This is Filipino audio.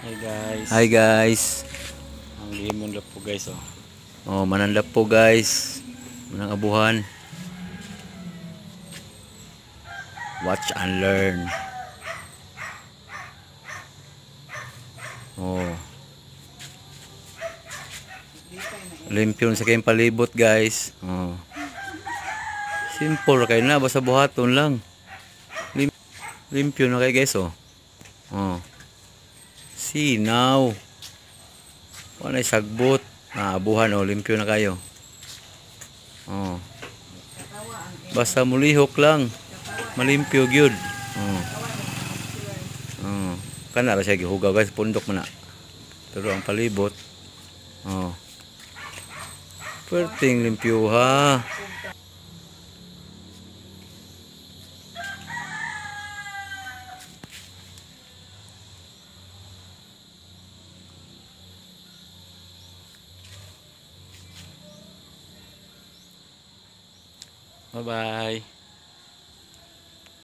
Hi guys. Hi guys. Ang limon lang po guys oh. Oh, manandap po guys. Manang abuhan. Watch and learn. Oh. Limpyo sa kayong palibot guys. Oh. Simple kayo na, basta buhaton lang. Limpyo na kayo guys oh. Oh. Sinaw. Wala sagbot. Abuhan oh, limpyo na kayo. Oh. Basta mulihok lang. Malimpyo gyud. Oh. Oh. Kana ra siya gihugaw guys, pundok man na. Pero ang palibot. Oh. Perting limpyo ha. Bye bye.